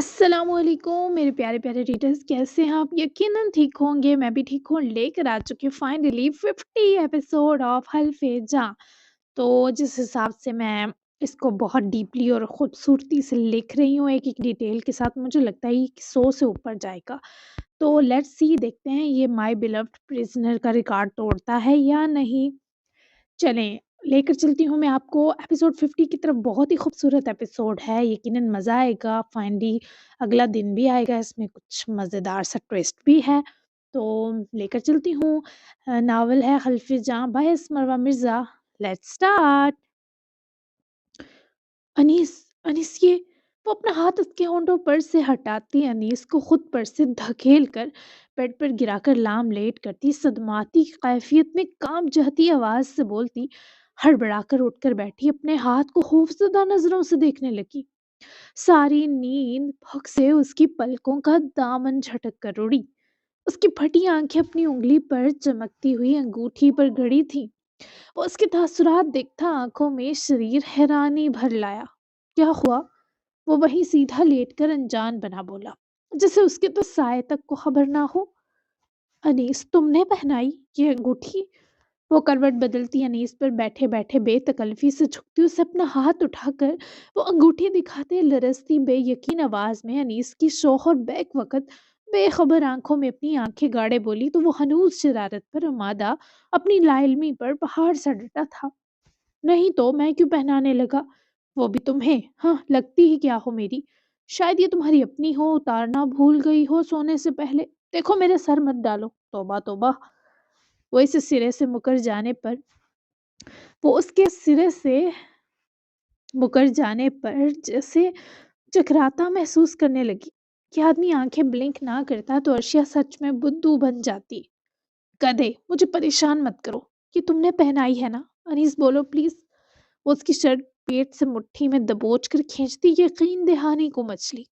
السلام علیکم میرے پیارے پیارے ریڈرز، کیسے ہیں آپ؟ یقیناً ٹھیک ہوں گے، میں بھی ٹھیک ہوں۔ لے کر آ چکی ہوں فائنلی 50 ایپیسوڈ آف حلف جاں۔ تو جس حساب سے میں اس کو بہت ڈیپلی اور خوبصورتی سے لکھ رہی ہوں، ایک ایک ڈیٹیل کے ساتھ، مجھے لگتا ہے یہ 100 سے اوپر جائے گا۔ تو لیٹس سی، دیکھتے ہیں یہ مائی بیلوڈ پرزنر کا ریکارڈ توڑتا ہے یا نہیں۔ چلیں، لے کر چلتی ہوں میں آپ کو ایپیسوڈ 50 کی طرف۔ بہت ہی خوبصورت ایپیسوڈ ہے، یقیناً مزہ آئے گا۔ فائنلی اگلا دن بھی آئے گا، اس میں کچھ مزیدار سا ٹویسٹ بھی ہے۔ تو لے کر چلتی ہوں۔ ناول ہے حلف جاں by Marwa Mirza. Let's start. Anees, Anees یہ، وہ اپنا ہاتھ اس کے ہونٹوں پر سے ہٹاتی، انیس کو خود پر سے دھکیل کر بیڈ پر گرا کر لام لیٹ کرتی، صدماتی کیفیت میں کانپ جاتی آواز سے بولتی، ہڑبڑا کر اٹھ کر بیٹھی، اپنے ہاتھ کو خوفزدہ نظروں سے دیکھنے لگی۔ ساری نیند بھگ سے اس کی پلکوں کا دامن جھٹک کر اڑی۔ اس کی پھٹی آنکھیں اپنی انگلی پر چمکتی ہوئی انگوٹھی پر گڑی تھیں۔ وہ اس کے تاثرات دیکھتا آنکھوں میں شریر حیرانی بھر لایا۔ کیا ہوا؟ وہ وہیں سیدھا لیٹ کر انجان بنا بولا، جیسے اس کے تو سائے تک کو خبر نہ ہو۔ انیس، تم نے پہنائی یہ انگوٹھی؟ وہ کروٹ بدلتی، انیس پر بیٹھے بیٹھے بے تکلفی سے جھکتی، اسے اپنا ہاتھ اٹھا کر وہ انگوٹھی دکھاتے لرزتی بے یقین آواز میں انیس کی شوہر بیک وقت بے خبر آنکھوں میں اپنی آنکھیں گاڑے بولی تو وہ ہنوز شرارت پر آمادہ اپنی لا علمی پر پہاڑ سا ڈٹا تھا۔ نہیں تو میں کیوں پہنانے لگا؟ وہ بھی تمہیں؟ ہاں، لگتی ہی کیا ہو میری؟ شاید یہ تمہاری اپنی ہو، اتارنا بھول گئی ہو سونے سے پہلے۔ دیکھو میرے سر مت ڈالو، توبہ توبہ۔ وہ اس سرے سے مکر جانے پر وہ اس کے سرے سے مکر جانے پر جیسے چکراتا محسوس کرنے لگی کہ آدمی آنکھیں بلنک نہ کرتا تو ارشیا سچ میں بدھو بن جاتی۔ گدھے، مجھے پریشان مت کرو۔ یہ تم نے پہنائی ہے نا؟ انیس بولو پلیز۔ وہ اس کی شرٹ پیٹ سے مٹھی میں دبوچ کر کھینچتی، یقین دہانی کو مچلی۔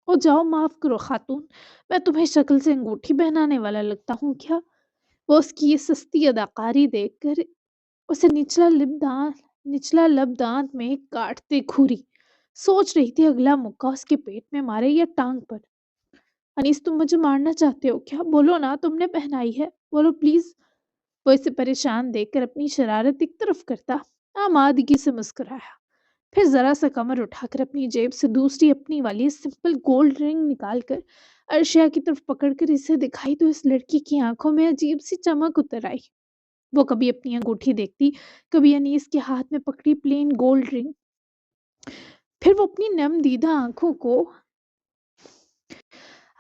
او جاؤ، معاف کرو خاتون، میں تمہیں شکل سے انگوٹھی پہنانے والا لگتا ہوں کیا؟ وہ اس کی یہ سستی اداکاری دیکھ کر اسے نچلا لب دانت میں کاٹتے گھوری، سوچ رہی تھی اگلا مکہ اس کے پیٹ میں مارے یا ٹانگ پر۔ انیس، تم مجھے مارنا چاہتے ہو کیا؟ بولو نا، تم نے پہنائی ہے، بولو پلیز۔ وہ اسے پریشان دیکھ کر اپنی شرارت ایک طرف کرتا آمادگی سے مسکرایا، پھر ذرا سا کمر اٹھا کر اپنی جیب سے دوسری اپنی والی سمپل گولڈ رنگ نکال کر ارشیا کی طرف پکڑ کر اسے دکھائی تو اس لڑکی کی آنکھوں میں عجیب سی چمک اتر آئی۔ وہ کبھی اپنی انگوٹھی دیکھتی، کبھی انیس کے ہاتھ میں پکڑی پلین گولڈ رنگ، پھر وہ اپنی نم دیدہ آنکھوں کو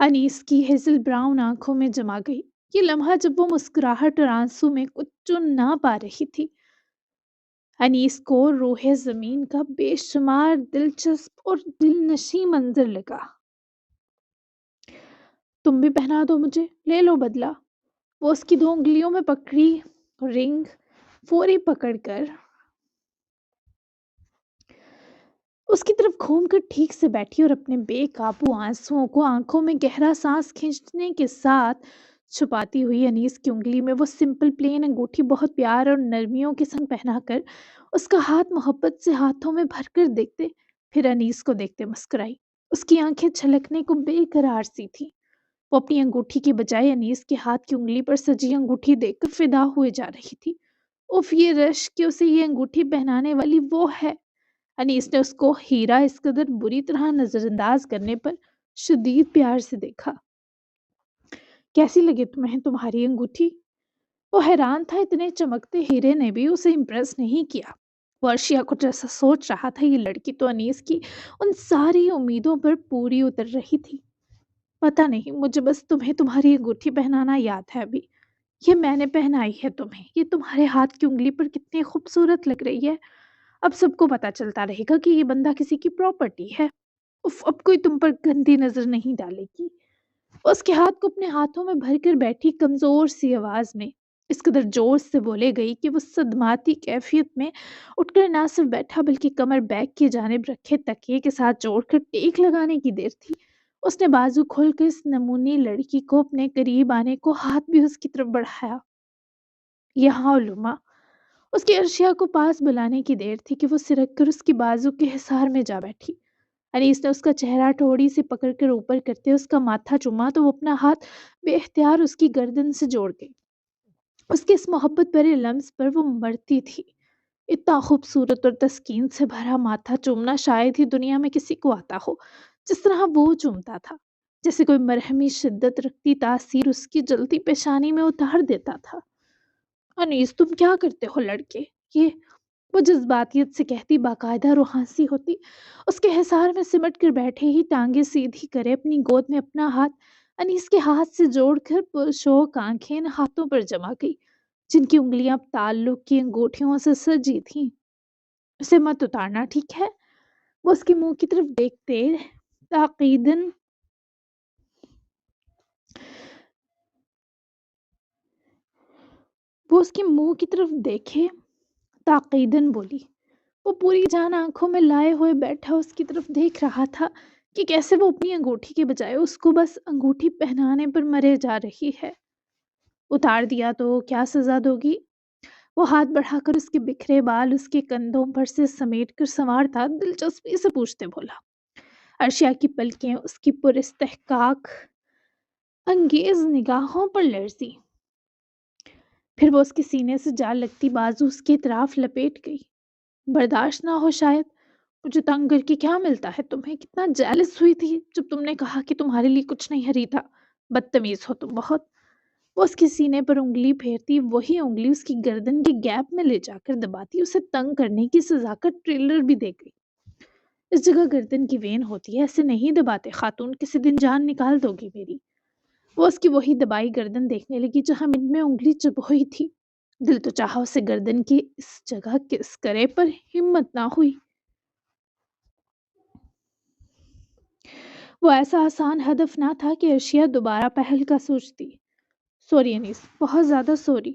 انیس کی ہیزل براؤن آنکھوں میں جما گئی۔ یہ لمحہ جب وہ مسکراہٹ اور آنسو میں کچھ چن نہ پا رہی تھی، انیس کو روح زمین کا بے شمار دلچسپ اور دل نشیں منظر لگا۔ تم بھی پہنا دو مجھے، لے لو بدلہ۔ وہ اس کی 2 انگلیوں میں پکڑی رنگ فوری پکڑ کر اس کی طرف گھوم کر ٹھیک سے بیٹھی اور اپنے بے قابو آنسوؤں کو آنکھوں میں گہرا سانس کھینچنے کے ساتھ چھپاتی ہوئی انیس کی انگلی میں وہ سمپل پلین انگوٹھی بہت پیار اور نرمیوں کے سنگ پہنا کر اس کا ہاتھ محبت سے ہاتھوں میں بھر کر دیکھتے، پھر انیس کو دیکھتے مسکرائی۔ اس کی آنکھیں چھلکنے کو بے قرار سی تھی۔ وہ اپنی انگوٹھی کے بجائے انیس کے ہاتھ کی انگلی پر سجی انگوٹھی دیکھ کر فدا ہوئے جا رہی تھی۔ اف، یہ رش کہ اسے یہ انگوٹھی پہنانے والی وہ ہے۔ انیس نے اس کو ہیرا اس قدر بری طرح نظر انداز کرنے پر شدید پیار سے دیکھا۔ کیسی لگے تمہیں تمہاری انگوٹھی؟ وہ حیران تھا، اتنے چمکتے ہیرے نے بھی اسے امپریس نہیں کیا۔ وہ ارشیا کو جیسا سوچ رہا تھا، یہ لڑکی تو انیس کی ان ساری امیدوں پر پوری اتر رہی تھی۔ پتہ نہیں، مجھے بس تمہیں تمہاری انگوٹھی پہنانا یاد ہے ابھی۔ یہ میں نے پہنائی ہے تمہیں، یہ تمہارے ہاتھ کی انگلی پر کتنی خوبصورت لگ رہی ہے۔ اب سب کو پتا چلتا رہے گا کہ یہ بندہ کسی کی پراپرٹی ہے۔ اف، اب کوئی تم پر گندی نظر نہیں ڈالے گی۔ اس کے ہاتھ کو اپنے ہاتھوں میں بھر کر بیٹھی کمزور سی آواز میں اس قدر جوش سے بولے گئی کہ وہ صدماتی کیفیت میں اٹھ کر نہ صرف بیٹھا بلکہ کمر بیک کی جانب رکھے تکیے کے ساتھ جوڑ کر ٹیک لگانے کی دیر تھی۔ اس نے بازو کھول کر اس نمونی لڑکی کو اپنے قریب آنے کو ہاتھ بھی اس کی طرف بڑھایا۔ یہاں علما، اس کی ارشیا کو پاس بلانے کی دیر تھی کہ وہ سرک کر اس کی بازو کے حصار میں جا بیٹھی۔ انیس نے اس کا چہرہ ٹھوڑی سے پکڑ کر اوپر کرتے اس کا ماتھا چوما تو وہ اپنا ہاتھ بے اختیار اس کی گردن سے جوڑ گئی۔ اس کے اس محبت بھرے لمس پر وہ مرتی تھی۔ اتنا خوبصورت اور تسکین سے بھرا ماتھا چومنا شاید ہی دنیا میں کسی کو آتا ہو جس طرح وہ چومتا تھا، جیسے کوئی مرہمی شدت رکھتی تاثیر اس کی جلتی پیشانی میں اتار دیتا تھا۔ انیس تم کیا کرتے ہو لڑکے؟ یہ وہ جذباتیت سے کہتی باقاعدہ روحانسی ہوتی، اس کے حصار میں سمٹ کر بیٹھے ہی ٹانگیں سیدھی کرے اپنی گود میں اپنا ہاتھ انیس کے ہاتھ سے جوڑ کر پرشوق آنکھیں ان ہاتھوں پر جما گئی جن کی انگلیاں تعلق کی انگوٹھیوں سے سجی تھیں۔ اسے مت اتارنا ٹھیک ہے؟ وہ اس کے منہ کی طرف دیکھتے تاکیدن وہ اس کے منہ کی طرف دیکھے تاکیدن بولی۔ وہ پوری جان آنکھوں میں لائے ہوئے بیٹھا اس کی طرف دیکھ رہا تھا کہ کیسے وہ اپنی انگوٹھی کے بجائے اس کو بس انگوٹھی پہنانے پر مرے جا رہی ہے۔ اتار دیا تو کیا سزا دوگی؟ وہ ہاتھ بڑھا کر اس کے بکھرے بال اس کے کندھوں پر سے سمیٹ کر سنوارتا دلچسپی سے پوچھتے بولا۔ ارشیا کی پلکیں اس کی پراستحقاق انگیز نگاہوں پر لرزی، پھر وہ اس کے سینے سے جا لگتی بازو اس کے اطراف لپیٹ گئی۔ برداشت نہ ہو شاید، مجھے تنگ کر کے کیا ملتا ہے تمہیں؟ کتنا جیلس ہوئی تھی جب تم نے کہا کہ تمہارے لیے کچھ نہیں خریدا، بدتمیز ہو تم بہت۔ وہ اس کے سینے پر انگلی پھیرتی، وہی انگلی اس کی گردن کے گیپ میں لے جا کر دباتی اسے تنگ کرنے کی سزا کا ٹریلر بھی دے گئی۔ اس جگہ گردن کی وین ہوتی ہے، ایسے نہیں دباتے خاتون، کسی دن جان نکال دو گی میری۔ وہ اس کی وہی دبائی گردن دیکھنے لگی جہاں منہ میں انگلی چبھوئی تھی۔ دل تو چاہا اسے گردن کی اس جگہ کس کرے پر ہمت نہ ہوئی۔ وہ ایسا آسان ہدف نہ تھا کہ ارشیا دوبارہ پہل کا سوچتی۔ سوری انیس، بہت زیادہ سوری۔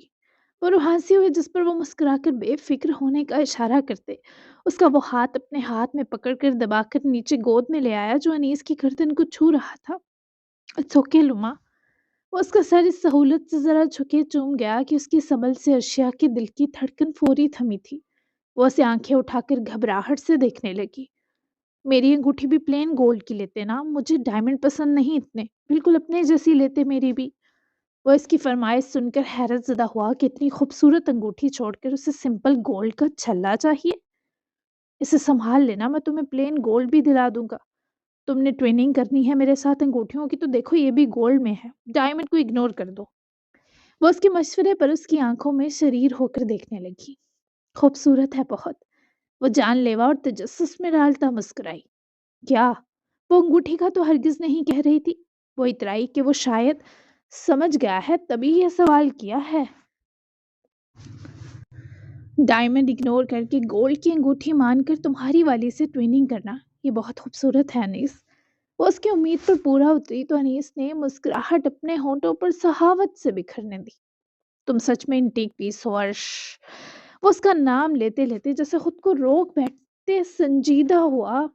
وہ روحانسی ہوئے جس پر وہ مسکرا کر بے فکر ہونے کا اشارہ کرتے اس کا وہ ہاتھ اپنے ہاتھ میں پکڑ کر دبا کر نیچے گود میں لے آیا جو انیس کی گردن کو چھو رہا تھا۔ اٹس اوکے لما۔ وہ اس کا سر اس سہولت سے ذرا جھکے چوم گیا کہ اس کی سبل سے ارشیا کے دل کی دھڑکن فوری تھمی تھی۔ وہ اسے آنکھیں اٹھا کر گھبراہٹ سے دیکھنے لگی۔ میری انگوٹھی بھی پلین گولڈ کی لیتے نا، مجھے ڈائمنڈ پسند نہیں اتنے، بالکل اپنے جیسی لیتے میری بھی۔ وہ اس کی فرمائش سن کر حیرت زدہ ہوا کہ اتنی خوبصورت انگوٹھی چھوڑ کر اسے سمپل گولڈ کا چھلا چاہیے۔ اسے سنبھال لینا، میں تمہیں پلین گولڈ بھی دلا دوں گا۔ تم نے ٹویننگ کرنی ہے میرے ساتھ انگوٹھیوں کی تو دیکھو یہ بھی گولڈ میں ہے، ڈائمنڈ کو اگنور کر دو۔ وہ اس کے مشورے پر اس کی آنکھوں میں شریر ہو کر دیکھنے لگی۔ خوبصورت ہے بہت، وہ جان لیوا اور تجسس میں ڈالتا مسکرائی۔ کیا؟ وہ انگوٹھی کا تو ہرگز نہیں کہہ رہی تھی۔ وہ اترائی کہ وہ شاید سمجھ گیا ہے تبھی یہ سوال کیا ہے۔ ڈائمنڈ اگنور کر کے گولڈ کی انگوٹھی مان کر تمہاری والی سے ٹویننگ کرنا، یہ بہت خوبصورت ہے انیس۔ وہ اس کی امید پر پورا اتری تو انیس نے مسکراہٹ اپنے ہونٹوں پر سخاوت سے بکھرنے دی۔ تم سچ میں انٹیک پیس ہو ارش۔ وہ اس کا نام لیتے لیتے جیسے خود کو روک بیٹھتے سنجیدہ ہوا۔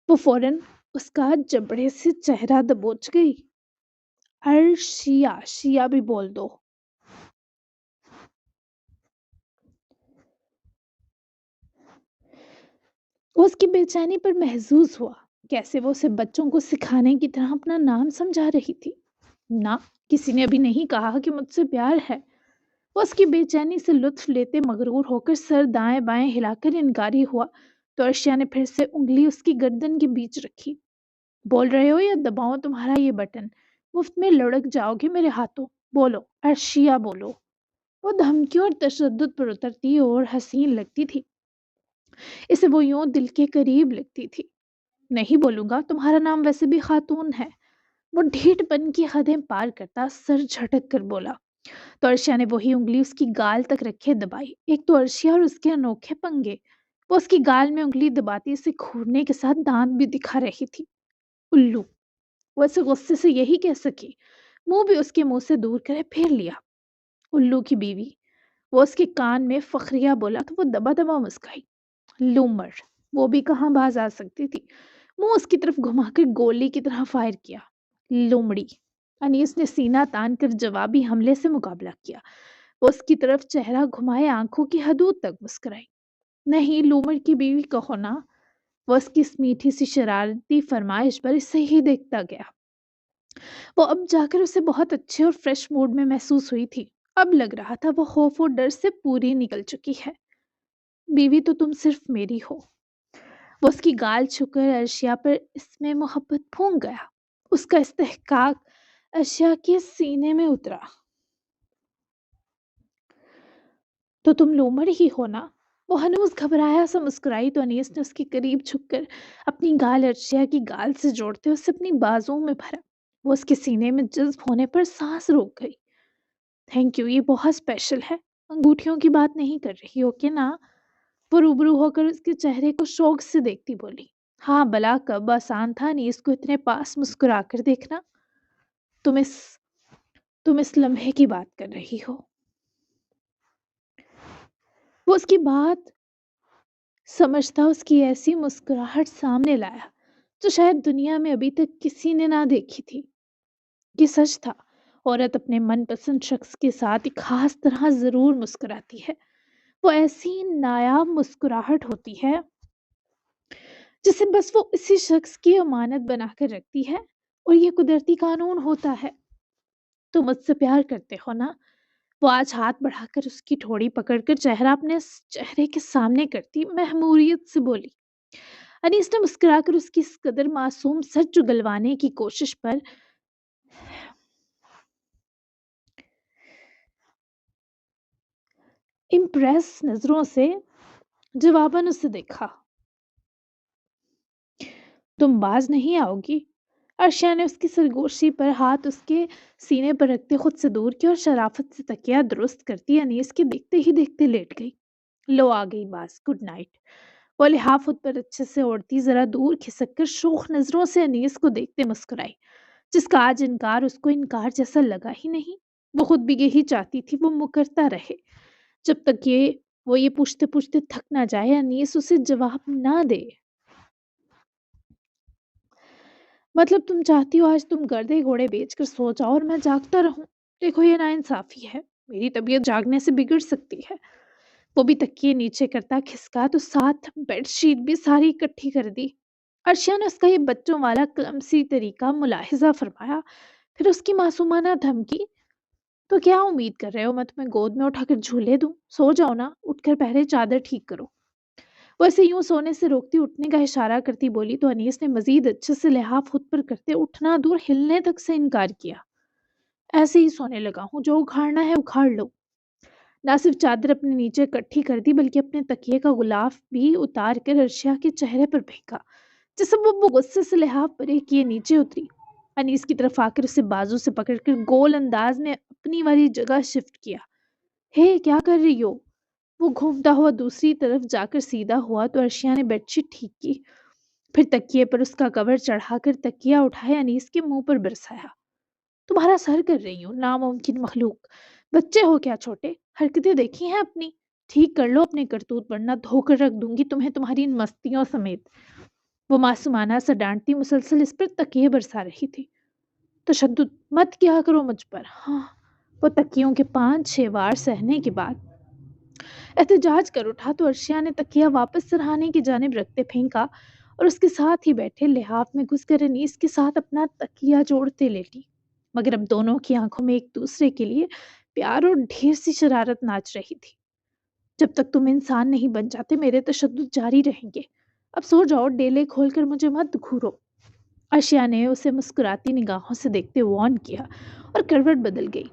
وہ فوراً اس کا جبڑے سے چہرہ دبوچ گئی۔ ارشیا، شیا بھی بول دو۔ وہ اس کی بے چینی پر محظوظ ہوا، کیسے وہ اسے بچوں کو سکھانے کی طرح اپنا نام سمجھا رہی تھی۔ نہ، کسی نے ابھی نہیں کہا کہ مجھ سے پیار ہے۔ وہ اس کی بے چینی سے لطف لیتے مغرور ہو کر سر دائیں بائیں ہلا کر انکاری ہوا تو ارشیا نے پھر سے انگلی اس کی گردن کے بیچ رکھی۔ بول رہے ہو یا دباؤں تمہارا یہ بٹن؟ مفت میں لڑک جاؤ گے میرے ہاتھوں۔ بولو ارشیا، بولو۔ وہ دھمکیوں اور تشدد پر اترتی اور حسین لگتی تھی، اسے وہ یوں دل کے قریب لگتی تھی۔ نہیں بولوں گا، تمہارا نام ویسے بھی خاتون ہے۔ وہ ڈھیٹ پن کی حدیں پار کرتا سر جھٹک کر بولا تو ارشیا نے وہی انگلی اس کی گال تک رکھے دبائی۔ ایک تو ارشیا اور اس کے انوکھے پنگے، وہ اس کی گال میں انگلی دباتی اسے کھورنے کے ساتھ دانت بھی دکھا رہی تھی۔ الو، وہ اسے غصے سے یہی کہہ سکی، منہ بھی اس کے منہ سے دور کرے پھیر لیا۔ الو کی بیوی، وہ اس کے کان میں فخریہ بولا تو وہ دبا دبا مسکرائی۔ لومڑ، وہ بھی کہاں باز آ سکتی تھی، منہ اس کی طرف گھما کر گولی کی طرح فائر کیا۔ لومڑی، انیس نے سینہ تان کر جوابی حملے سے مقابلہ کیا۔ وہ اس کی طرف چہرہ گھمائے آنکھوں کی حدود تک مسکرائی۔ نہیں، لومڑ کی بیوی کہو نا۔ وہ اس کی اس میٹھی سی شرارتی فرمائش پر اسے ہی دیکھتا گیا۔ وہ اب جا کر اسے بہت اچھے اور فریش موڈ میں محسوس ہوئی تھی۔ اب لگ رہا تھا وہ خوف اور ڈر سے پوری نکل چکی ہے۔ بیوی تو تم صرف میری ہو۔ وہ اس کی گال چھو کر ارشیا پر اس میں محبت پھونک گیا۔ اس کا استحقاق ارشیا کے سینے میں اترا۔ تو تم لومڑ ہی ہو نا؟ وہ ہنوز گھبرایا سا مسکرائی تو انیس نے اس کے قریب جھک کر اپنی گال ارشیا کی گال سے جوڑتے اسے اپنی بازوں میں بھرا۔ وہ اس کے سینے میں جذب ہونے پر سانس روک گئی۔ تھینک یو، یہ بہت اسپیشل ہے۔ انگوٹھیوں کی بات نہیں کر رہی ہو کہ نا؟ وہ روبرو ہو کر اس کے چہرے کو شوق سے دیکھتی بولی۔ ہاں بلا کب آسان تھا نیس کو اتنے پاس مسکرا کر دیکھنا۔ تم اس تم اس لمحے کی بات کر رہی ہو؟ وہ اس کی بات سمجھتا اس کی ایسی مسکراہٹ سامنے لایا جو شاید دنیا میں ابھی تک کسی نے نہ دیکھی تھی۔ یہ سچ تھا، عورت اپنے من پسند شخص کے ساتھ ایک خاص طرح ضرور مسکراتی ہے۔ وہ ایسی نایاب مسکراہٹ ہوتی ہے جسے بس وہ اسی شخص کی امانت بنا کر رکھتی ہے، اور یہ قدرتی قانون ہوتا ہے۔ تم مجھ سے پیار کرتے ہو نا؟ وہ آج ہاتھ بڑھا کر اس کی ٹھوڑی پکڑ کر چہرہ اپنے چہرے کے سامنے کرتی مہموریت سے بولی۔ انیس نے مسکرا کر اس کی اس قدر معصوم سچ اگلوانے کی کوشش پر امپریس نظروں سے جواباً اسے دیکھا۔ تم باز نہیں آؤ گی؟ ارشیا نے اس کی سرگوشی پر ہاتھ اس کے سینے پر رکھتے خود سے دور کیا اور شرافت سے تکیہ درست کرتی انیس کے دیکھتے ہی دیکھتے لیٹ گئی۔ لو آ گئی باز، گڈ نائٹ۔ وہ لحاف خود پر اچھے سے اوڑھتی ذرا دور کھسک کر شوخ نظروں سے انیس کو دیکھتے مسکرائی، جس کا آج انکار اس کو انکار جیسا لگا ہی نہیں۔ وہ خود بھی یہی چاہتی تھی وہ مکرتا رہے جب تک وہ یہ پوچھتے پوچھتے تھک نہ جائے انیس اسے جواب نہ دے۔ مطلب تم چاہتی ہو آج تم گردے گھوڑے بیچ کر سو جاؤ اور میں جاگتا رہوں؟ دیکھو یہ ناانصافی ہے، میری طبیعت جاگنے سے بگڑ سکتی ہے۔ وہ بھی تکیے نیچے کرتا کھسکا تو ساتھ بیڈ شیٹ بھی ساری اکٹھی کر دی۔ ارشیا نے اس کا یہ بچوں والا کلمسی طریقہ ملاحظہ فرمایا، پھر اس کی معصومانہ دھمکی، تو کیا امید کر رہے ہو میں تمہیں گود میں اٹھا کر جھولے دوں؟ سو جاؤ نا، اٹھ کر پہلے چادر ٹھیک کرو۔ وہ اسے یوں سونے سے روکتی اٹھنے کا اشارہ کرتی بولی تو انیس نے مزید اچھے سے لحاف خود پر کرتے اٹھنا دور ہلنے تک سے انکار کیا۔ ایسے ہی سونے لگا ہوں، جو اکھاڑنا ہے اکھاڑ لو۔ نہ صرف چادر اپنے نیچے اکٹھی کر دی بلکہ اپنے تکیے کا غلاف بھی اتار کر ارشیا کے چہرے پر پھینکا، جس سے وہ غصے سے لحاف پرے کیے نیچے اتری۔ انیس کی طرف آ کر اسے بازو سے پکڑ کر گول انداز میں اپنی والی جگہ شفٹ کیا۔ ہے کیا کر رہی ہو؟ وہ گھومتا ہوا دوسری طرف جا کر سیدھا ہوا تو ارشیا نے بیڈ شیٹ ٹھیک کی، پھر تکیے پر اس کا کور چڑھا کر تکیہ اٹھائے انیس کے منہ پر برسایا۔ تمہارا سر کر رہی ہوں، ناممکن مخلوق، بچے ہو کیا چھوٹے؟ حرکتیں دیکھی ہیں اپنی؟ ٹھیک کر لو اپنے کرتوت ورنہ دھو کر رکھ دوں گی تمہیں تمہاری ان مستیوں سمیت۔ وہ معصومانہ سا ڈانٹتی مسلسل اس پر تکیے برسا رہی تھی۔ تشدد مت کیا کرو مجھ پر۔ ہاں، وہ تکیوں کے 5-6 وار سہنے کے بعد احتجاج کر اٹھا تو ارشیا نے تکیہ واپس سرہانے کی جانب رکھتے پھینکا اور اس کے ساتھ ہی بیٹھے لحاف میں گھس کر انیس کے ساتھ اپنا تکیہ جوڑتے لیٹی، مگر اب دونوں کی آنکھوں میں ایک دوسرے کے لیے پیار اور ڈھیر سی شرارت ناچ رہی تھی۔ جب تک تم انسان نہیں بن جاتے میرے تشدد جاری رہیں گے۔ اب سو جاؤ، ڈیلے کھول کر مجھے مت گھورو۔ ارشیا نے اسے مسکراتی نگاہوں سے دیکھتے وارن کیا اور کروٹ بدل گئی،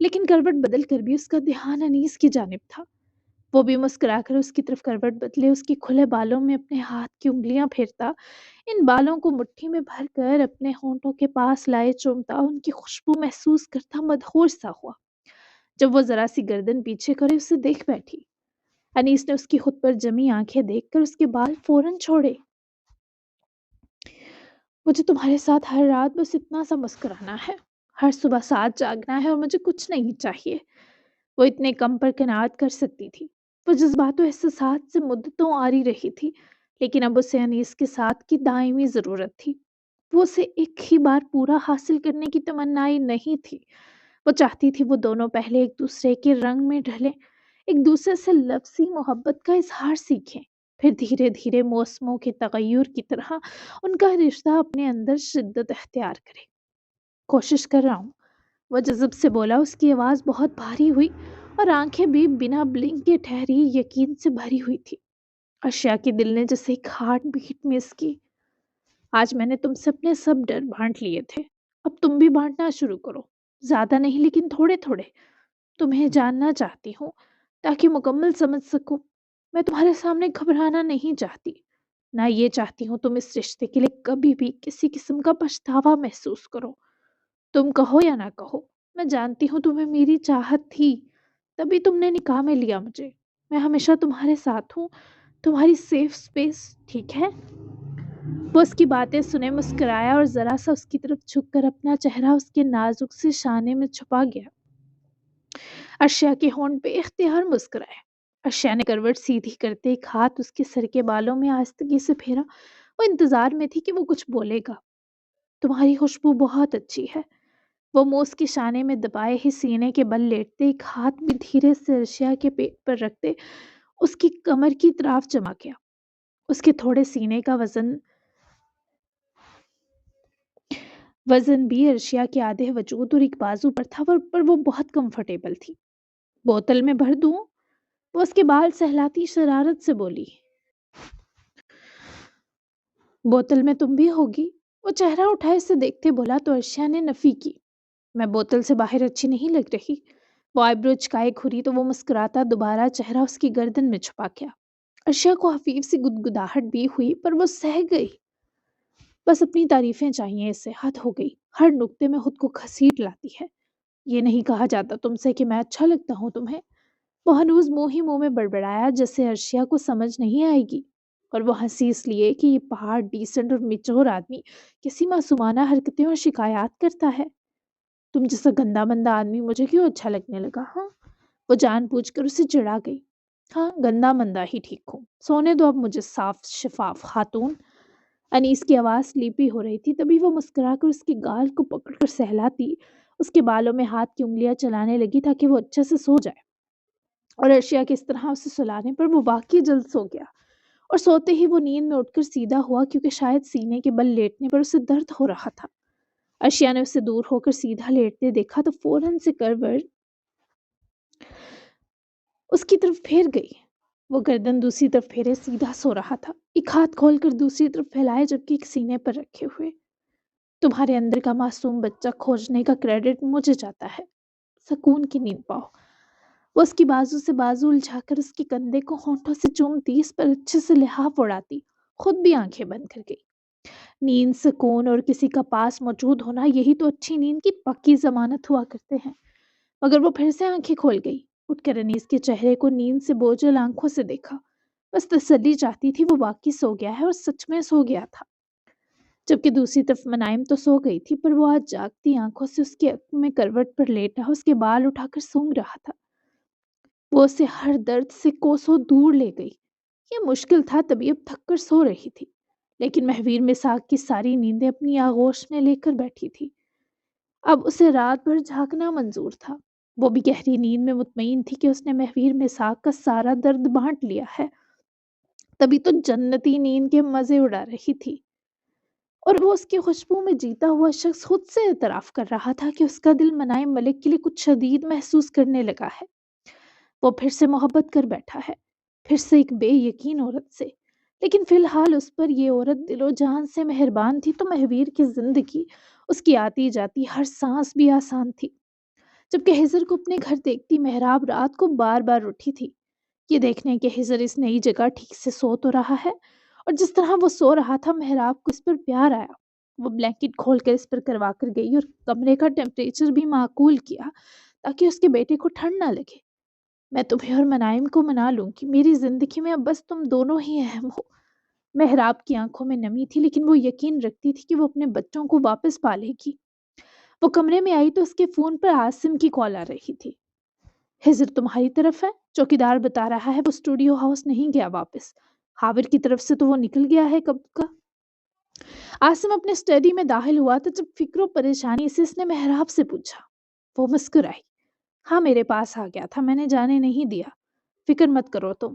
لیکن کروٹ بدل کر بھی اس کا دھیان انیس کی جانب تھا۔ وہ بھی مسکرا کر اس کی طرف کروٹ بدلے اس کے کھلے بالوں میں اپنے ہاتھ کی انگلیاں پھیرتا، ان بالوں کو مٹھی میں بھر کر اپنے ہونٹوں کے پاس لائے چومتا، ان کی خوشبو محسوس کرتا مدہوش سا ہوا۔ جب وہ ذرا سی گردن پیچھے کرے اسے دیکھ بیٹھی، انیس نے اس کی خود پر جمی آنکھیں دیکھ کر اس کے بال فوراً چھوڑے۔ مجھے تمہارے ساتھ ہر رات بس اتنا سا مسکرانا ہے، ہر صبح ساتھ جاگنا ہے اور مجھے کچھ نہیں چاہیے۔ وہ اتنے کم پر قناعت کر سکتی تھی۔ وہ جذبات و احساسات سے مدتوں آری رہی تھی، لیکن اب اسے انیس کے ساتھ کی دائمی ضرورت تھی۔ وہ اسے ایک ہی بار پورا حاصل کرنے کی تمنائی نہیں تھی۔ وہ چاہتی تھی وہ دونوں پہلے ایک دوسرے کے رنگ میں ڈھلیں، ایک دوسرے سے لفظی محبت کا اظہار سیکھیں، پھر دھیرے دھیرے موسموں کے تغیر کی طرح ان کا رشتہ اپنے اندر شدت اختیار کرے۔ کوشش کر رہا ہوں، وہ جذب سے بولا۔ اس کی آواز بہت بھاری ہوئی اور آنکھیں بھی بنا بلنک کے ٹھہری یقین سے بھری ہوئی تھی۔ اشیا کے دل نے جیسے ایک ہارٹ بیٹ مس کی۔ آج میں نے تم سے اپنے سب ڈر بانٹ لیے تھے، اب تم بھی بانٹنا شروع کرو۔ زیادہ نہیں لیکن تھوڑے تھوڑے۔ تمہیں جاننا چاہتی ہوں تاکہ مکمل سمجھ سکوں۔ میں تمہارے سامنے گھبرانا نہیں چاہتی، نہ یہ چاہتی ہوں تم اس رشتے کے لیے کبھی بھی کسی قسم کا پچھتاوا محسوس کرو۔ تم کہو یا نہ کہو، میں جانتی ہوں تمہیں میری چاہت تھی، تبھی تم نے نکاح میں لیا مجھے۔ میں ہمیشہ تمہارے ساتھ ہوں، تمہاری سیف اسپیس، ٹھیک ہے؟ وہ اس کی باتیں سنے مسکرایا اور ذرا سا اس کی طرف جھک کر اپنا چہرہ اس کے نازک سے شانے میں چھپا گیا۔ ارشیا کے ہونٹ بے اختیار مسکرائے۔ ارشیا نے کروٹ سیدھی کرتے ایک ہاتھ اس کے سر کے بالوں میں آہستگی سے پھیرا۔ وہ انتظار میں تھی کہ وہ کچھ بولے گا۔ تمہاری خوشبو بہت اچھی ہے۔ وہ منہ اس کے شانے میں دبائے ہی سینے کے بل لیٹتے ایک ہاتھ بھی دھیرے سے ارشیا کے پیٹ پر رکھتے اس کی کمر کی طرف جما گیا۔ اس کے تھوڑے سینے کا وزن بھی ارشیا کے آدھے وجود اور ایک بازو پر تھا، پر وہ بہت کمفرٹیبل تھی۔ بوتل میں بھر دوں؟ وہ اس کے بال سہلاتی شرارت سے بولی۔ بوتل میں تم بھی ہوگی؟ وہ چہرہ اٹھائے سے دیکھتے بولا تو ارشیا نے نفی کی۔ میں بوتل سے باہر اچھی نہیں لگ رہی۔ وہ آئیبرو چکائے گھری تو وہ مسکراتا دوبارہ چہرہ اس کی گردن میں چھپا گیا۔ ارشیا کو خفیف سی گدگداہٹ بھی ہوئی پر وہ سہ گئی۔ بس اپنی تعریفیں چاہیے، اس سے حد ہو گئی، ہر نقطے میں خود کو گھسیٹ لاتی ہے۔ یہ نہیں کہا جاتا تم سے کہ میں اچھا لگتا ہوں تمہیں۔ وہ ہنوز منہ ہی منہ میں بڑبڑایا جیسے ارشیا کو سمجھ نہیں آئے گی، اور وہ ہنسی اس لیے کہ یہ پہاڑ ڈیسنٹ اور میچور آدمی کسی معصومانہ حرکتیں اور شکایات کرتا ہے۔ تم جیسا گندا بندہ آدمی مجھے کیوں اچھا لگنے لگا؟ ہاں، وہ جان بوجھ کر اسے چڑھا گئی۔ ہاں، گندا مندہ ہی ٹھیک ہوں، سونے دو اب مجھے صاف شفاف خاتون۔ انیس کی آواز سلیپی ہو رہی تھی، تبھی وہ مسکرا کر اس کے گال کو پکڑ کر سہلاتی اس کے بالوں میں ہاتھ کی انگلیاں چلانے لگی تاکہ وہ اچھے سے سو جائے۔ اور ارشیا کے اس طرح اسے سلانے پر وہ واقعی جلد سو گیا، اور سوتے ہی وہ نیند میں اٹھ کر سیدھا ہوا کیونکہ شاید سینے کے بل لیٹنے پر اسے درد ہو رہا تھا۔ ارشیا نے اسے دور ہو کر سیدھا لیٹتے دیکھا تو فوراً سے کروٹ اس کی طرف پھیر گئی۔ وہ گردن دوسری طرف پھیرے سیدھا سو رہا تھا، ایک ہاتھ کھول کر دوسری طرف پھیلائے جبکہ ایک سینے پر رکھے ہوئے۔ تمہارے اندر کا معصوم بچہ کھوجنے کا کریڈٹ مجھے جاتا ہے، سکون کی نیند پاؤ۔ وہ اس کی بازو سے بازو الجھا کر اس کے کندھے کو ہونٹوں سے چومتی اس پر اچھے سے لحاف اڑاتی خود بھی آنکھیں بند کر گئی۔ نیند، سکون اور کسی کا پاس موجود ہونا، یہی تو اچھی نیند کی پکی ضمانت ہوا کرتے ہیں۔ مگر وہ پھر سے آنکھیں کھول گئی، اٹھ کر انیس کے چہرے کو نیند سے بوجھل آنکھوں سے دیکھا۔ بس تسلی چاہتی تھی وہ واقعی سو گیا ہے، اور سچ میں سو گیا تھا۔ جبکہ دوسری طرف منائم تو سو گئی تھی، پر وہ آج جاگتی آنکھوں سے اس کے عقب میں کروٹ پر لیٹا اس کے بال اٹھا کر سونگ رہا تھا۔ وہ اسے ہر درد سے کوسوں دور لے گئی۔ یہ مشکل تھا، تبھی اب تھک کر سو رہی تھی، لیکن مہویر مساق کی ساری نیندیں اپنی آغوش میں لے کر بیٹھی تھی۔ اب اسے رات بھر جھاگنا منظور تھا۔ وہ بھی گہری نیند میں مطمئن تھی کہ اس نے مہویر مساق کا سارا درد بانٹ لیا ہے، تبھی تو جنتی نیند کے مزے اڑا رہی تھی۔ اور وہ اس کی خوشبو میں جیتا ہوا شخص خود سے اعتراف کر رہا تھا کہ اس کا دل منائم ملک کے لیے کچھ شدید محسوس کرنے لگا ہے۔ وہ پھر سے محبت کر بیٹھا ہے، پھر سے ایک بے یقین عورت سے، لیکن فی الحال اس پر یہ عورت دل و جان سے مہربان تھی تو مہویر کی زندگی، اس کی آتی جاتی ہر سانس بھی آسان تھی۔ جبکہ ہجر کو اپنے گھر دیکھتی مہراب رات کو بار بار اٹھی تھی، یہ دیکھنے کہ ہجر اس نئی جگہ ٹھیک سے سو تو رہا ہے، اور جس طرح وہ سو رہا تھا مہراب کو اس پر پیار آیا۔ وہ بلینکٹ کھول کر اس پر کروا کر گئی اور کمرے کا ٹیمپریچر بھی معقول کیا تاکہ اس کے بیٹے کو ٹھنڈ نہ لگے۔ میں تمہیں اور منائم کو منا لوں گی، میری زندگی میں اب بس تم دونوں ہی اہم ہو۔ مہراب کی آنکھوں میں نمی تھی، لیکن وہ یقین رکھتی تھی کہ وہ اپنے بچوں کو واپس پالے گی۔ وہ کمرے میں آئی تو اس کے فون پر عاصم کی کال آ رہی تھی۔ ہجر تمہاری طرف ہے، چوکیدار بتا رہا ہے وہ اسٹوڈیو ہاؤس نہیں گیا واپس، ہاور کی طرف سے تو وہ نکل گیا ہے کب کا۔ عاصم اپنے اسٹڈی میں داخل ہوا تھا جب فکر و پریشانی سے اس نے مہراب سے پوچھا۔ وہ مسکرائی۔ ہاں، میرے پاس آ گیا تھا، میں نے جانے نہیں دیا، فکر مت کرو تم۔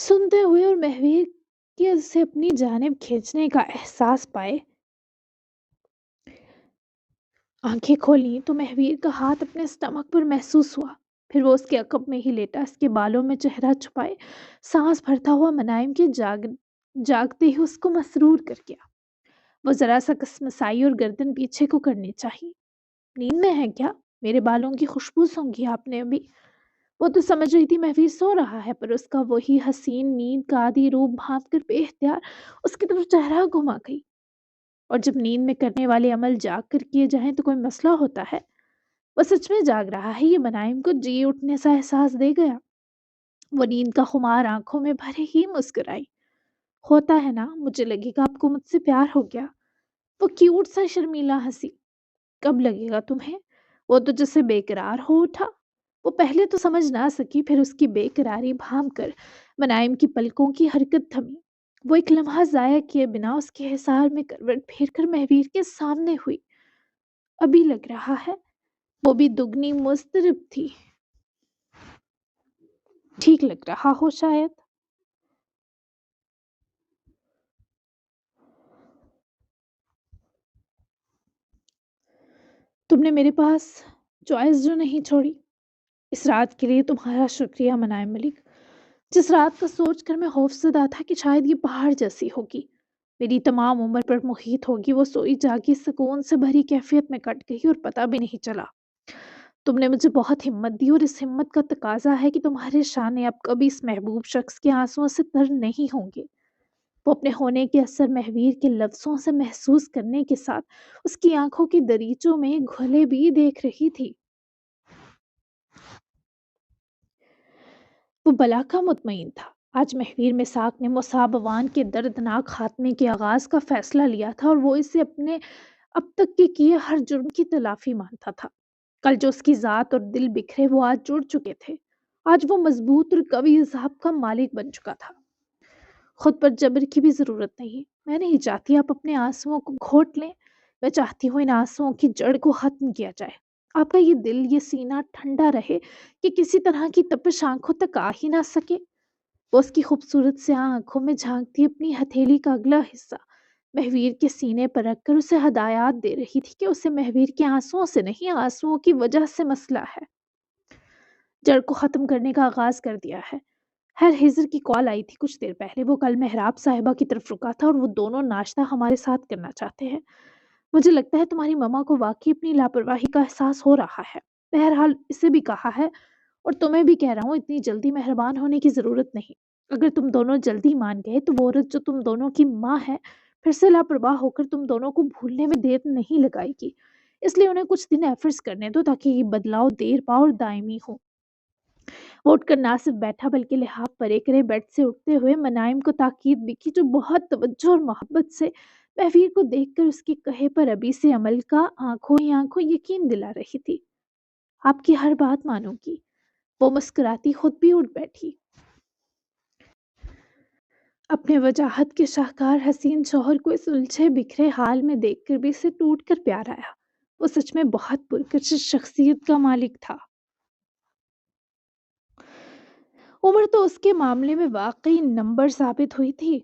سنتے ہوئے اور مہویر کے اسے اپنی جانب کھینچنے کا احساس پائے آنکھیں کھولیں تو مہویر کا ہاتھ اپنے اسٹمک پر محسوس ہوا۔ پھر وہ اس کے عقب میں ہی لیٹا، اس کے بالوں میں چہرہ چھپائے، سانس بھرتا ہوا منائم کے جاگتے ہی اس کو مسرور کر گیا۔ وہ ذرا سا کسمسائی اور گردن پیچھے کو کرنی چاہی۔ نیند میں ہے کیا؟ میرے بالوں کی خوشبو سونگھی آپ نے ابھی؟ وہ تو سمجھ رہی تھی مہویر سو رہا ہے، پر اس کا وہی حسین نیند کا آدھی روپ بھانپ کر بے اختیار اس کی طرف چہرہ گھما گئی۔ اور جب نیند میں کرنے والے عمل جاگ کر کیے جائیں تو کوئی مسئلہ ہوتا ہے؟ وہ سچ میں جاگ رہا ہے، یہ منائم کو جی اٹھنے سا احساس دے گیا۔ وہ نیند کا خمار آنکھوں میں بھرے ہی مسکرائی۔ ہوتا ہے نا، مجھے لگے گا آپ کو مجھ سے پیار ہو گیا۔ وہ کیوٹ سا شرمیلا ہنسی۔ کب لگے گا تمہیں؟ وہ تو جیسے بے قرار ہو اٹھا۔ وہ پہلے تو سمجھ نہ سکی، پھر اس کی بے قراری بھانپ کر منائم کی پلکوں کی حرکت تھمی۔ وہ ایک لمحہ ضائع کیے بنا اس کے حصار میں کروٹ پھیر کر مہویر کے سامنے ہوئی۔ ابھی لگ رہا ہے؟ وہ بھی دگنی مضطرب تھی۔ ٹھیک لگ رہا ہو شاید۔ تم نے میرے پاس چوائس جو نہیں چھوڑی۔ اس رات کے لیے تمہارا شکریہ منائم ملک، جس رات کا سوچ کر میں خوفزدہ تھا کہ شاید یہ پہاڑ جیسی ہوگی، میری تمام عمر پر محیط ہوگی، وہ سوئی جاگی سکون سے بھری کیفیت میں کٹ گئی اور پتہ بھی نہیں چلا۔ تم نے مجھے بہت ہمت دی، اور اس ہمت کا تقاضا ہے کہ تمہارے شانے اب کبھی اس محبوب شخص کے آنسوؤں سے تر نہیں ہوں گے۔ وہ اپنے ہونے کے اثر مہویر کے لفظوں سے محسوس کرنے کے ساتھ اس کی آنکھوں کے دریچوں میں گھلے بھی دیکھ رہی تھی۔ وہ بلا کا مطمئن تھا۔ آج مہویر مساق نے مصابوان کے دردناک خاتمے کے آغاز کا فیصلہ لیا تھا، اور وہ اسے اپنے اب تک کے کیے ہر جرم کی تلافی مانتا تھا۔ کل جو اس کی ذات اور دل بکھرے وہ آج جڑ چکے تھے۔ آج وہ مضبوط اور قوی ذہب کا مالک بن چکا تھا۔ خود پر جبر کی بھی ضرورت نہیں۔ میں نہیں چاہتی آپ اپنے آنسوؤں کو گھونٹ لیں، میں چاہتی ہوں ان آنسوؤں کی جڑ کو ختم کیا جائے۔ آپ کا یہ دل، یہ سینہ ٹھنڈا رہے کہ کسی طرح کی تپش آنکھوں تک آ ہی نہ سکے۔ وہ اس کی خوبصورت سیاہ آنکھوں میں جھانکتی اپنی ہتھیلی کا اگلا حصہ مہویر کے سینے پر رکھ کر اسے ہدایات دے رہی تھی کہ اسے مہویر کے آنسوؤں سے نہیں، آنسوؤں کی وجہ سے مسئلہ ہے۔ جڑ کو ختم کرنے کا آغاز کر دیا ہے۔ ہر ہجر کی کال آئی تھی کچھ دیر پہلے، وہ کل محراب صاحبہ کی طرف رکا تھا، اور وہ دونوں ناشتہ ہمارے ساتھ کرنا چاہتے ہیں۔ مجھے لگتا ہے تمہاری ماما کو واقعی اپنی لاپرواہی کا احساس ہو رہا ہے۔ بہرحال اسے بھی کہا ہے، اور تمہیں بھی کہہ رہا ہوں، اتنی جلدی مہربان ہونے کی ضرورت نہیں۔ اگر تم دونوں جلدی مان گئے تو وہ عورت جو تم دونوں کی ماں ہے پھر سے لاپرواہ ہو کر تم دونوں کو بھولنے میں دیر نہیں لگائے گی۔ اس لیے انہیں کچھ دن ایفرٹس کرنے دو تاکہ یہ بدلاؤ دیر پا اور دائمی ہو۔ وہ اٹھ کر نہ صرف بیٹھا بلکہ لحاف پرے کرے بیڈ سے اٹھتے ہوئے منائم کو تاکید بھی کی، جو بہت توجہ اور محبت سے مہویر کو دیکھ کر اس کے کہے پر ابھی سے عمل کا آنکھوں ہی آنکھوں یقین دلا رہی تھی۔ آپ کی ہر بات مانوں گی۔ وہ مسکراتی خود بھی اٹھ بیٹھی۔ اپنے وجاہت کے شاہکار حسین شوہر کو اس الجھے بکھرے حال میں دیکھ کر بھی اسے ٹوٹ کر پیار آیا۔ وہ سچ میں بہت پرکشش شخصیت کا مالک تھا۔ عمر تو اس کے معاملے میں واقعی نمبر ثابت ہوئی تھی۔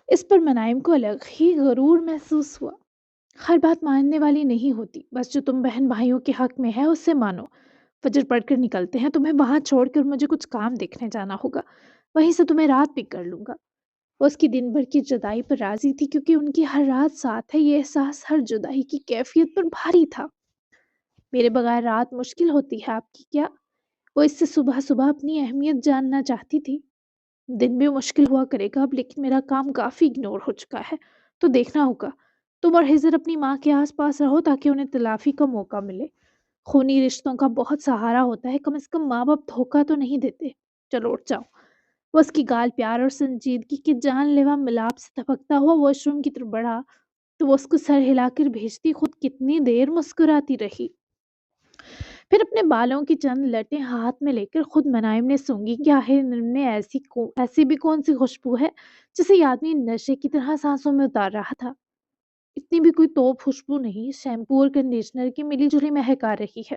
اس پر منائم کو الگ ہی غرور محسوس ہوا۔ ہر بات ماننے والی نہیں ہوتی، بس جو تم بہن بھائیوں کے حق میں ہے اسے مانو۔ فجر پڑھ کر نکلتے ہیں، تمہیں وہاں چھوڑ کر مجھے کچھ کام دیکھنے جانا ہوگا، وہیں سے تمہیں رات پک کر لوں گا۔ وہ اس کی دن بھر کی جدائی پر راضی تھی، کیونکہ ان کی ہر رات ساتھ ہے، یہ احساس ہر جدائی کی کیفیت پر بھاری تھا۔ میرے بغیر رات مشکل ہوتی ہے آپ کی کیا؟ وہ اس سے صبح صبح اپنی اہمیت جاننا چاہتی تھی۔ دن بھی مشکل ہوا کرے گا اب، لیکن میرا کام کافی اگنور ہو چکا ہے، تو دیکھنا ہوگا۔ تم اور ہزر اپنی ماں کے آس پاس رہو تاکہ انہیں تلافی کا موقع ملے۔ خونی رشتوں کا بہت سہارا ہوتا ہے، کم از کم ماں باپ دھوکہ تو نہیں دیتے۔ چلو اٹھ جاؤ۔ وہ اس کی گال پیار اور سنجیدگی کے جان لیوا ملاب سے دھبکتا ہوا واش روم کی طرف بڑھا تو وہ اس کو سر ہلا کر بھیجتی خود کتنی دیر مسکراتی رہی۔ پھر اپنے بالوں کی چند لٹیں ہاتھ میں لے کر خود منائم نے سونگی کہ آخر ان میں ایسی بھی کون سی خوشبو ہے جسے یہ آدمی نشے کی طرح سانسوں میں اتار رہا تھا۔ اتنی بھی کوئی توپ خوشبو نہیں، شیمپو اور کنڈیشنر کی ملی جلی مہک آ رہی ہے۔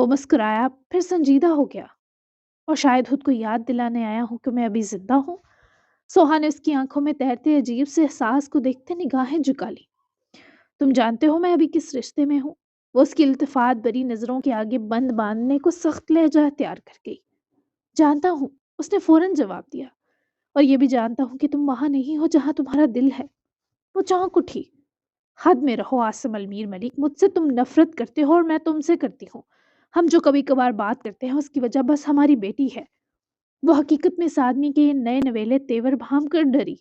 وہ مسکرایا، پھر سنجیدہ ہو گیا، اور شاید خود کو یاد دلانے آیا ہوں کہ میں ابھی زندہ ہوں۔ سوہا نے اس کی آنکھوں میں تیرتے عجیب سے احساس کو دیکھتے نگاہیں جھکا لی۔ تم جانتے ہو میں ابھی کس رشتے میں ہوں؟ وہ اس کی التفات بری نظروں کے آگے بند باندھنے کو سخت لہجہ اختیار کر گئی۔ جانتا ہوں، اس نے فوراً جواب دیا، اور یہ بھی جانتا ہوں کہ تم وہاں نہیں ہو جہاں تمہارا دل ہے۔ وہ چونک اٹھی۔ حد میں رہو عاصم المیر ملک، مجھ سے تم نفرت کرتے ہو اور میں تم سے کرتی ہوں۔ ہم جو کبھی کبھار بات کرتے ہیں اس کی وجہ بس ہماری بیٹی ہے۔ وہ حقیقت میں اس آدمی کے یہ نئے نویلے تیور بھام کر ڈری۔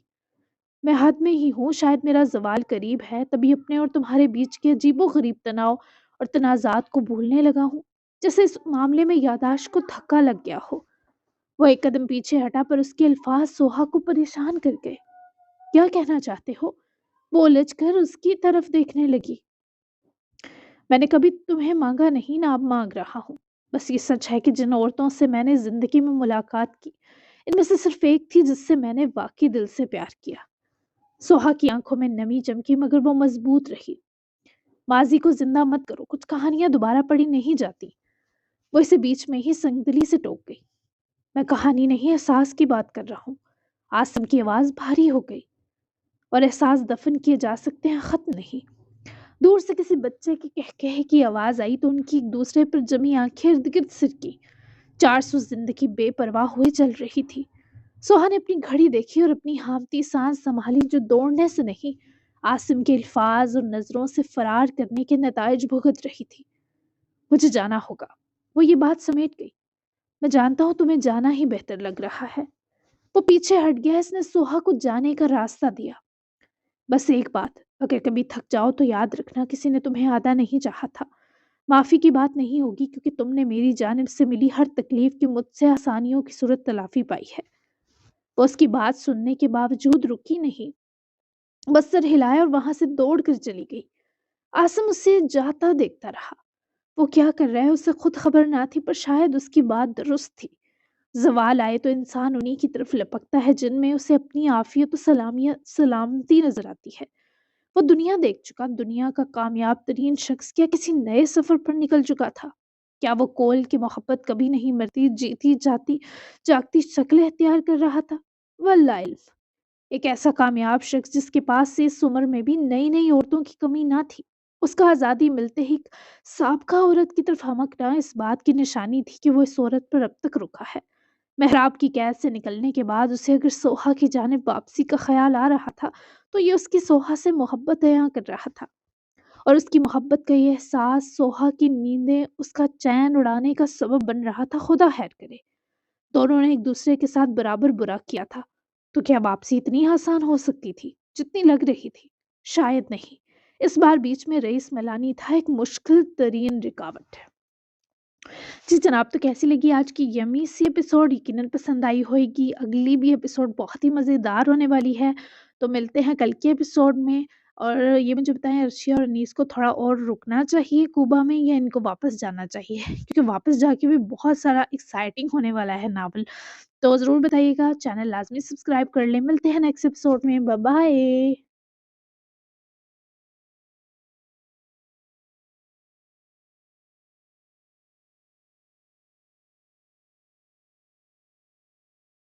میں حد میں ہی ہوں، شاید میرا زوال قریب ہے، تبھی اپنے اور تمہارے بیچ کے عجیب و غریب تناؤ اور تنازعات کو بھولنے لگا ہوں، جیسے اس معاملے میں یاداشت کو دھکا لگ گیا ہو۔ وہ ایک قدم پیچھے ہٹا، پر اس کے الفاظ سوہا کو پریشان کر گئے۔ کیا کہنا چاہتے ہو؟ وہ الجھ کر اس کی طرف دیکھنے لگی۔ میں نے کبھی تمہیں مانگا نہیں، نہ اب مانگ رہا ہوں۔ بس یہ سچ ہے کہ جن عورتوں سے میں نے زندگی میں ملاقات کی، ان میں سے صرف ایک تھی جس سے میں نے واقعی دل سے پیار کیا۔ سوہا کی آنکھوں میں نمی چمکی، مگر وہ مضبوط رہی۔ ماضی کو زندہ مت کرو، کچھ کہانیاں دوبارہ پڑھی نہیں جاتی۔ وہ اسے بیچ میں ہی سنگ دلی سے ٹوک گئی۔ میں کہانی نہیں، احساس کی بات کر رہا ہوں۔ آسم کی آواز بھاری ہو گئی۔ اور احساس دفن کیے جا سکتے ہیں، ختم نہیں۔ دور سے کسی بچے کی کہکہے کی آواز آئی تو ان کی ایک دوسرے پر جمی آنکھیں ارد گرد سرکی۔ 400 زندگی بے پرواہ ہوئے چل رہی تھی۔ سوہا نے اپنی گھڑی دیکھی اور اپنی ہامتی سانس سنبھالی، جو دوڑنے سے نہیں، عاصم کے الفاظ اور نظروں سے فرار کرنے کے نتائج بھگت رہی تھی۔ مجھے جانا ہوگا۔ وہ یہ بات سمیٹ گئی۔ میں جانتا ہوں تمہیں جانا ہی بہتر لگ رہا ہے۔ وہ پیچھے ہٹ گیا، اس نے سوہا کو جانے کا راستہ دیا۔ بس ایک بات، اگر کبھی تھک جاؤ تو یاد رکھنا کسی نے تمہیں آدھا نہیں چاہا تھا۔ معافی کی بات نہیں ہوگی، کیونکہ تم نے میری جانب سے ملی ہر تکلیف کی مجھ سے آسانیوں کی صورت تلافی پائی ہے۔ وہ اس کی بات سننے کے باوجود رکی نہیں، بس سر ہلایا اور وہاں سے دوڑ کر چلی گئی۔ عاصم اسے جاتا دیکھتا رہا۔ وہ کیا کر رہا ہے اسے خود خبر نہ تھی، پر شاید اس کی بات درست تھی۔ زوال آئے تو انسان انہی کی طرف لپکتا ہے جن میں اسے اپنی عافیت و سلامتی نظر آتی ہے۔ وہ دنیا دیکھ چکا، دنیا کا کامیاب ترین شخص کیا کسی نئے سفر پر نکل چکا تھا؟ کیا وہ کول کی محبت کبھی نہیں مرتی، جیتی جاتی جاگتی شکلیں اختیار کر رہا تھا؟ واللہ علم۔ ایک ایسا کامیاب شخص جس کے پاس سے اس عمر میں بھی نئی نئی عورتوں کی کمی نہ تھی، اس کا آزادی ملتے ہی ایک سابقہ عورت کی طرف ہمکنا اس بات کی نشانی تھی کہ وہ اس عورت پر اب تک رکا ہے۔ محراب کی قید سے نکلنے کے بعد اسے اگر سوہا کی جانب واپسی کا خیال آ رہا تھا تو یہ اس کی سوہا سے محبت بیاں کر رہا تھا، اور اس کی محبت کا یہ احساس سوہا کی نیندیں اس کا چین اڑانے کا سبب بن رہا تھا۔ خدا خیر کرے، دونوں نے ایک دوسرے کے ساتھ برابر برا کیا تھا، تو کیا واپسی اتنی آسان ہو سکتی تھی جتنی لگ رہی تھی؟ شاید نہیں۔ اس بار بیچ میں رئیس ملانی تھا، ایک مشکل ترین رکاوٹ۔ جی جناب، تو کیسی لگی آج کی یمی سی ایپیسوڈ؟ یقیناً پسند آئی ہوئے گی۔ اگلی بھی ایپیسوڈ بہت ہی مزیدار ہونے والی ہے، تو ملتے ہیں کل کے ایپیسوڈ میں۔ اور یہ مجھے بتائیں، ارشیا اور انیس کو تھوڑا اور رکنا چاہیے کوبا میں، یا ان کو واپس جانا چاہیے؟ کیونکہ واپس جا کے بھی بہت سارا ایکسائٹنگ ہونے والا ہے ناول، تو ضرور بتائیے گا۔ چینل لازمی سبسکرائب کر لیں۔ ملتے ہیں نیکسٹ ایپیسوڈ میں، بائے بائے۔